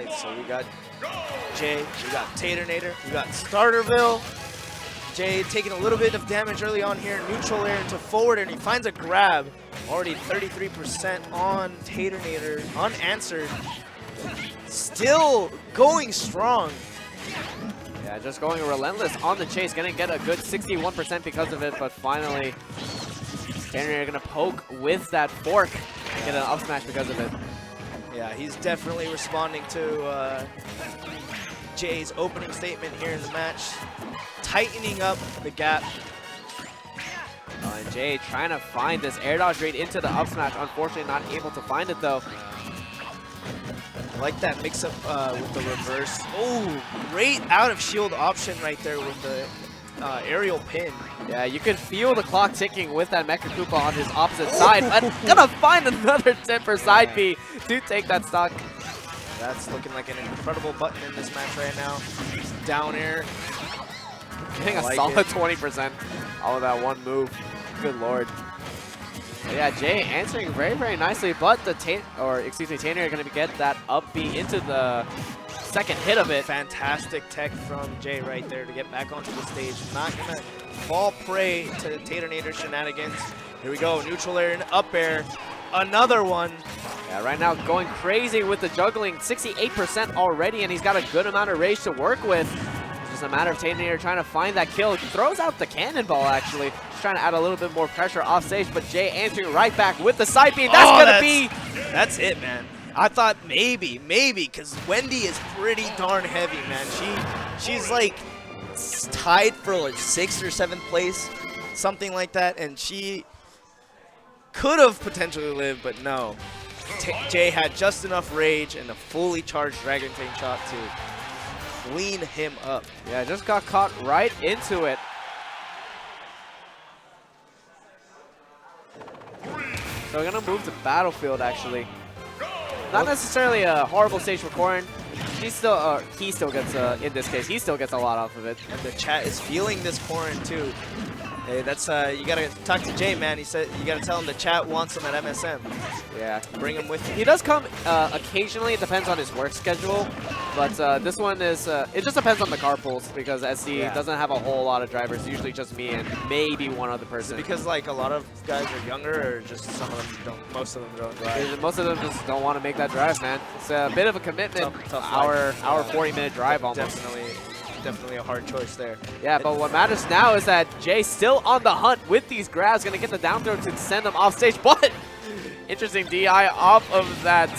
right, so we got Jay, we got Taternator, we got Starterville. Jay taking a little bit of damage early on here, neutral air into forward, and he finds a grab. Already 33% on Taternator, unanswered. Still going strong. Yeah, just going relentless on the chase. Gonna get a good 61% because of it, but finally, Taternator gonna poke with that fork and get an up smash because of it. Yeah, he's definitely responding to Jay's opening statement here in the match, tightening up the gap. And Jay trying to find this air dodge rate into the up smash. Unfortunately, not able to find it though. I like that mix-up with the reverse. Oh, great out of shield option right there with the aerial pin. Yeah, you can feel the clock ticking with that Mecha Koopa on his opposite side. But gonna find another tip for side B to take that stock. That's looking like an incredible button in this match right now. Down air. Getting a solid 20% all of that one move. Good lord. But yeah, Jay answering very, very nicely, but the Taternator are going to get that up B into the second hit of it. Fantastic tech from Jay right there to get back onto the stage. Not going to fall prey to Taternator shenanigans. Here we go, neutral air and up air. Another one. Yeah, right now going crazy with the juggling, 68% already, and he's got a good amount of rage to work with. It's just a matter of Taternator trying to find that kill. He throws out the cannonball, actually. Just trying to add a little bit more pressure off stage, but Jay answering right back with the side beam. That's it, man. I thought maybe, because Wendy is pretty darn heavy, man. She's like tied for like 6th or 7th place, something like that, and she could have potentially lived, but no. Jay had just enough rage and a fully charged Dragon Tank shot to clean him up. Yeah, just got caught right into it. So we're gonna move to Battlefield, actually. Not necessarily a horrible stage for Corrin. He still gets, in this case, he still gets a lot off of it. And the chat is feeling this Corrin too. Hey, that's you gotta talk to Jay, man. He said you gotta tell him the chat wants him at MSM. Yeah, bring him with you. He does come occasionally. It depends on his work schedule, but this one is it just depends on the carpools because SC doesn't have a whole lot of drivers. Usually just me and maybe one other person. Because like a lot of guys are younger, or just some of them don't. Most of them don't drive. Most of them just don't want to make that drive, man. It's a bit of a commitment. Tough hour 40-minute drive almost. Definitely a hard choice there. Yeah, but what matters now is that Jay's still on the hunt with these grabs, gonna get the down throw to send them off stage. But interesting DI off of that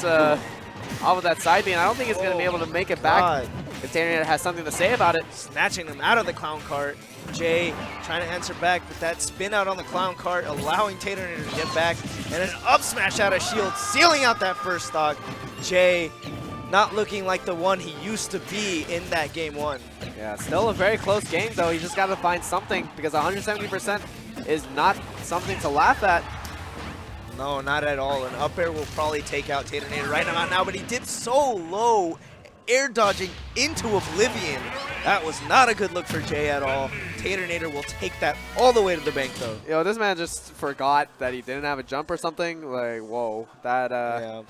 side beam. I don't think he's gonna be able to make it back. If Taternator has something to say about it. Snatching them out of the clown cart. Jay trying to answer back, but that spin out on the clown cart, allowing Taternator to get back, and an up smash out of shield, sealing out that first stock. Jay not looking like the one he used to be in that game one. Yeah, still a very close game though. You just got to find something because 170% is not something to laugh at. No, not at all. An up air will probably take out Taternator right about now, but he dipped so low, air dodging into Oblivion. That was not a good look for Jay at all. Taternator will take that all the way to the bank though. Yo, this man just forgot that he didn't have a jump or something. Like, whoa, that yeah.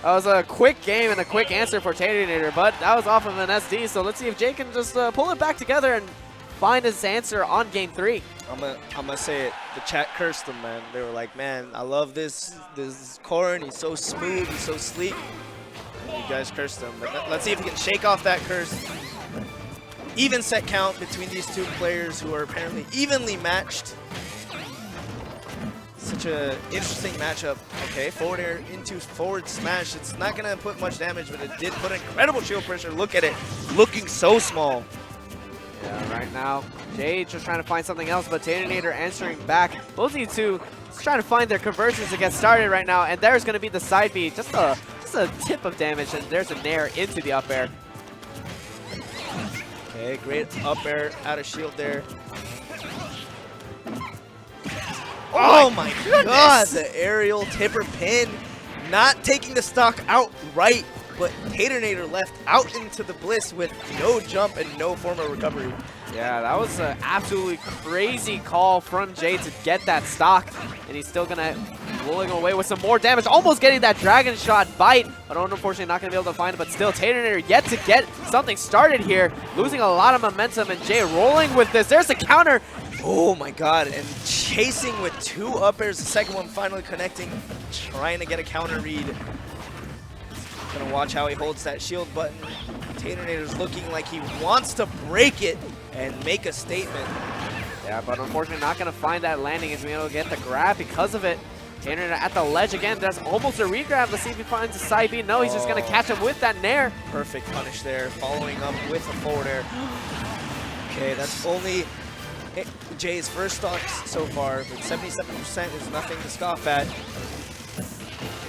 That was a quick game and a quick answer for Taternator, but that was off of an SD, so let's see if Jay can just pull it back together and find his answer on game 3. I'm gonna say it. The chat cursed him, man. They were like, man, I love this Corrin. He's so smooth. He's so sleek. You guys cursed him. But let's see if he can shake off that curse. Even set count between these two players who are apparently evenly matched. Such an interesting matchup. Okay, forward air into forward smash. It's not going to put much damage, but it did put incredible shield pressure. Look at it. Looking so small. Yeah, right now, Jay just trying to find something else, but Taternator answering back. Both of you two just trying to find their conversions to get started right now, and there's going to be the side B. Just a tip of damage, and there's a nair into the up air. Okay, great up air out of shield there. Oh my god, the aerial tipper pin. Not taking the stock outright, but Taternator left out into the Bliss with no jump and no form of recovery. Yeah, that was an absolutely crazy call from Jay to get that stock, and he's still gonna rolling away with some more damage, almost getting that Dragon Shot bite, but unfortunately not gonna be able to find it. But still, Taternator yet to get something started here, losing a lot of momentum, and Jay rolling with this. There's the counter. Oh my god, and chasing with 2 up airs, the second one finally connecting, trying to get a counter read. Gonna watch how he holds that shield button. Taternator's looking like he wants to break it and make a statement. Yeah, but unfortunately not gonna find that landing. He's being able to get the grab because of it. Taternator at the ledge again. That's almost a regrab. Let's see if he finds a side B. No, he's just gonna catch him with that nair. Perfect punish there, following up with a forward air. Okay, that's only Jay's first stock so far, but 77% is nothing to scoff at.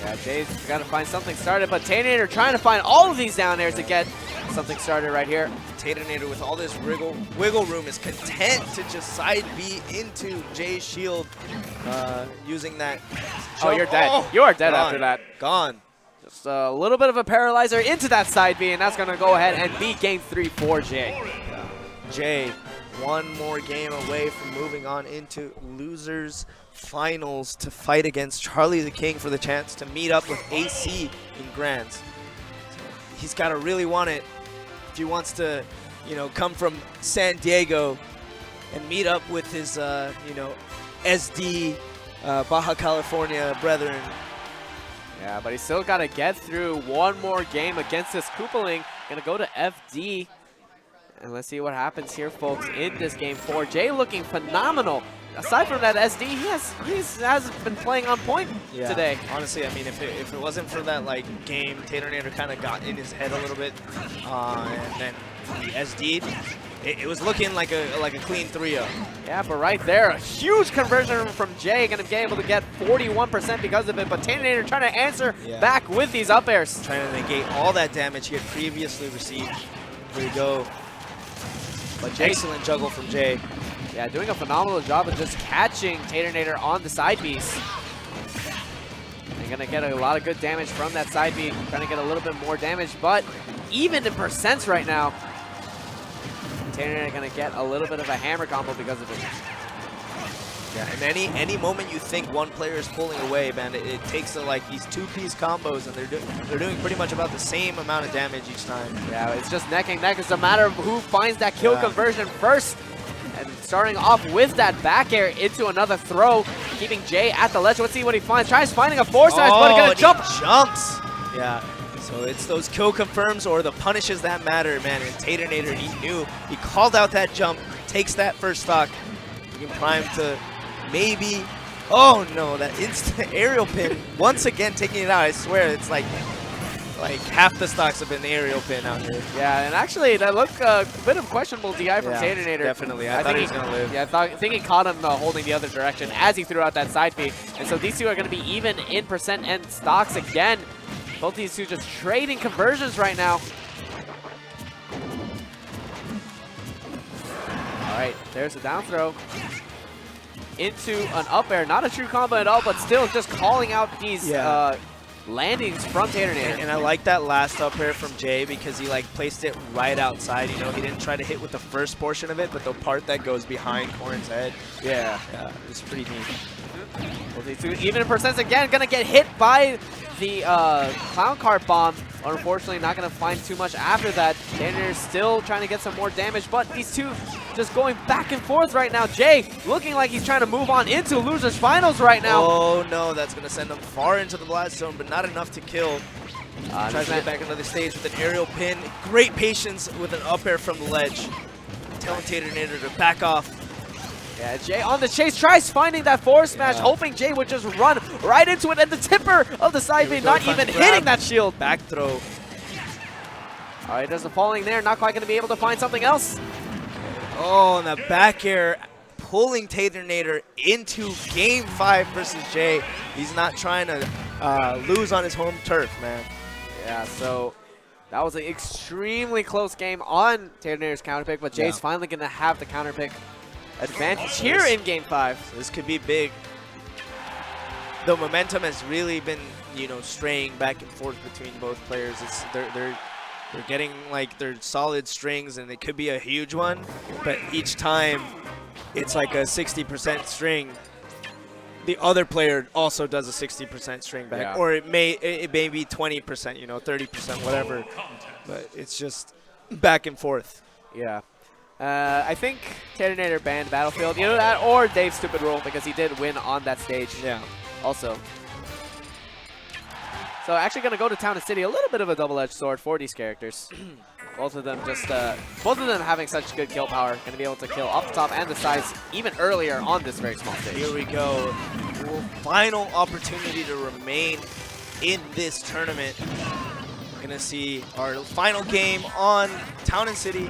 Yeah, Jay's got to find something started, but Taternator trying to find all of these down airs to get something started right here. Taternator with all this wiggle room is content to just side B into Jay's shield using that jump. Oh, you're dead. Oh, you are dead gone. after that. Gone. Just a little bit of a paralyzer into that side B, and that's going to go ahead and be game 3 for Jay. Jay, one more game away from moving on into losers finals to fight against Charlie the King for the chance to meet up with AC in Grands. So he's got to really want it if he wants to, you know, come from San Diego and meet up with his, you know, SD Baja California brethren. Yeah, but he's still got to get through one more game against this Koopaling. Gonna go to FD. And let's see what happens here, folks, in this game 4. Jay looking phenomenal. Aside from that SD, he has been playing on point today. Honestly, I mean, if it wasn't for that like game, Taternator kind of got in his head a little bit, and then the SD, it was looking like a clean 3-0. Yeah, but right there, a huge conversion from Jay, gonna be able to get 41% because of it. But Taternator trying to answer back with these up airs, trying to negate all that damage he had previously received. Here we go. But excellent juggle from Jay. Yeah, doing a phenomenal job of just catching Taternator on the side Bs. They're gonna get a lot of good damage from that side B, trying to get a little bit more damage, but even in percents right now, Taternator gonna get a little bit of a hammer combo because of it. Yeah, and any moment you think one player is pulling away, man, it takes like these 2-piece combos, and they're doing pretty much about the same amount of damage each time. Yeah, it's just neck and neck. It's a matter of who finds that kill conversion first. And starting off with that back air into another throw, keeping Jay at the ledge. Let's see what he finds. Tries finding a force smash, but gonna jump. Jumps. Yeah. So it's those kill confirms or the punishes that matter, man. And Taternator, he knew. He called out that jump, takes that first stock. You can prime to maybe. Oh no, that instant aerial pin. Once again taking it out. I swear it's like half the stocks have been the aerial pin out here. Yeah, and actually that looked a bit of questionable DI from Taternator. Definitely. I thought he was going to live. Yeah, I think he caught him holding the other direction as he threw out that side B. And so these two are going to be even in percent and stocks again. Both these two just trading conversions right now. All right, there's a down throw into an up air. Not a true combo at all, but still just calling out these landings from Taternator. And I like that last up air from Jay because he like placed it right outside. You know, he didn't try to hit with the first portion of it, but the part that goes behind Corrin's head. Yeah, it's pretty neat. Well, these two even in percents again, gonna get hit by the clown cart bomb. Unfortunately, not gonna find too much after that. Taternator still trying to get some more damage, but these two just going back and forth right now. Jay looking like he's trying to move on into losers finals right now. Oh no, that's gonna send him far into the blast zone, but not enough to kill. Tries to get back another stage with an aerial pin. Great patience with an up air from the ledge. Telling Taternator to back off. Yeah, Jay on the chase, tries finding that forward smash, hoping Jay would just run right into it, and the tipper of the side B not even hitting that shield. Back throw. All right, there's a falling there, not quite going to be able to find something else. Oh, and the back air pulling Taternator into game 5 versus Jay. He's not trying to lose on his home turf, man. Yeah, so that was an extremely close game on Taternator's counter pick, but Jay's finally going to have the counter pick advantage here in game 5. So this could be big. The momentum has really been you know, straying back and forth between both players. They're getting like their solid strings, and it could be a huge one, but each time it's like a 60% string. The other player also does a 60% string back, or it may be 20%, you know, 30%, whatever. But it's just back and forth. Yeah. I think Taternator banned Battlefield, you know that, or Dave's stupid rule, because he did win on that stage. Yeah. Also. So actually going to go to Town and City, a little bit of a double-edged sword for these characters. Both of them having such good kill power, going to be able to kill off the top and the sides even earlier on this very small stage. Here we go. Final opportunity to remain in this tournament. We're going to see our final game on Town and City.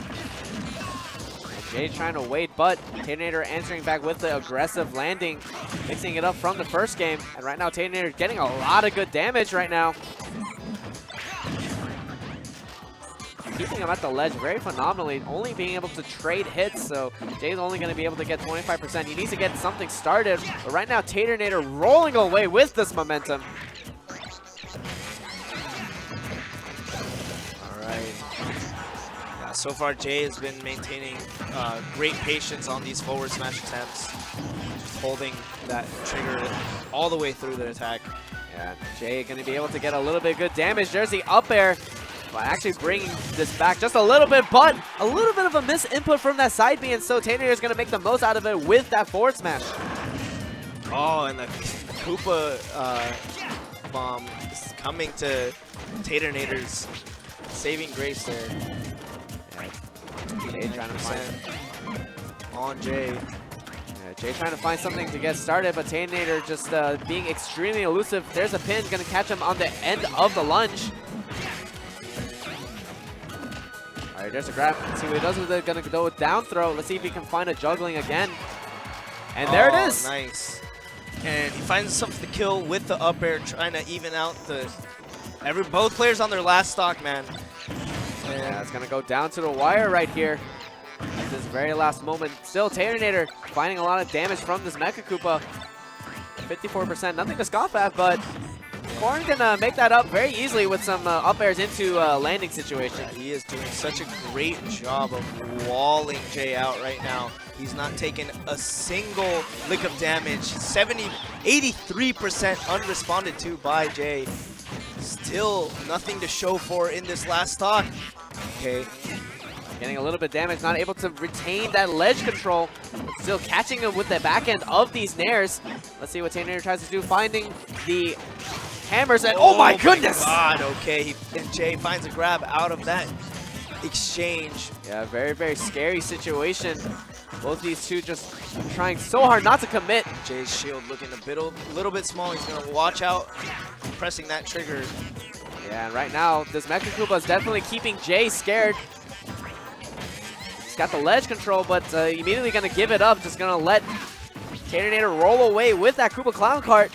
Jay trying to wait, but Taternator answering back with the aggressive landing, mixing it up from the first game. And right now, Taternator getting a lot of good damage right now. Keeping him at the ledge very phenomenally, only being able to trade hits, so Jay's only going to be able to get 25%. He needs to get something started, but right now, Taternator rolling away with this momentum. All right. So far, Jay has been maintaining great patience on these forward smash attempts, just holding that trigger all the way through the attack. Yeah, Jay going to be able to get a little bit good damage. There's the up air, but actually bringing this back just a little bit, but a little bit of a misinput from that side B, and so Taternator is going to make the most out of it with that forward smash. Oh, and the Koopa bomb is coming to Taternator's saving grace there. Jay trying to find on Jay. Yeah, Jay trying to find something to get started, but Taternator just being extremely elusive. There's a pin, going to catch him on the end of the lunge. All right, there's a grab. Let's see what he does with it. Going to go with down throw. Let's see if he can find a juggling again. And there it is. Nice. And he finds something to kill with the up air, trying to even out both players on their last stock, man. Yeah, it's going to go down to the wire right here at this very last moment. Still, Taternator finding a lot of damage from this Mecha Koopa. 54%, nothing to scoff at, but Corn can make that up very easily with some up airs into landing situation. He is doing such a great job of walling Jay out right now. He's not taking a single lick of damage. 83% unresponded to by Jay. Still nothing to show for in this last stock. Okay. Getting a little bit damaged, not able to retain that ledge control. Still catching him with the back end of these nairs. Let's see what Taternator tries to do. Finding the hammers and oh my goodness! God, okay. And Jay finds a grab out of that exchange. Yeah, very, very scary situation. Both these two just trying so hard not to commit. Jay's shield looking a little bit small. He's going to watch out, pressing that trigger. Yeah, and right now, this Mecha Koopa is definitely keeping Jay scared. He's got the ledge control, but immediately going to give it up. Just going to let Taternator roll away with that Koopa Clown Cart.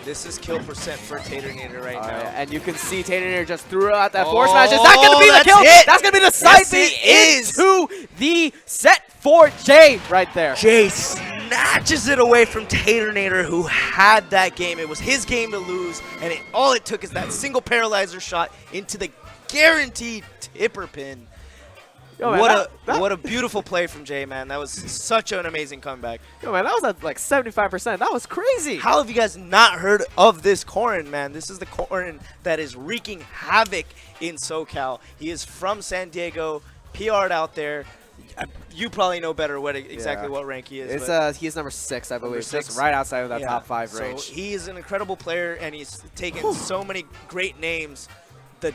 This is kill percent for Taternator right now. Yeah, and you can see Taternator just threw out that force smash. Is that going to be the kill? That's going to be the side B into the set for Jay right there. Jay snatches it away from Taternator, who had that game. It was his game to lose, and all it took is that single paralyzer shot into the guaranteed tipper pin. Yo, man, what a beautiful play from Jay, man. That was such an amazing comeback. Yo, man, that was at like 75%. That was crazy. How have you guys not heard of this Corrin, man? This is the Corrin that is wreaking havoc in SoCal. He is from San Diego, PR'd out there. You probably know better exactly what rank he is. He is number 6, I believe. Just right outside of that top 5 range. So he is an incredible player, and he's taken so many great names. The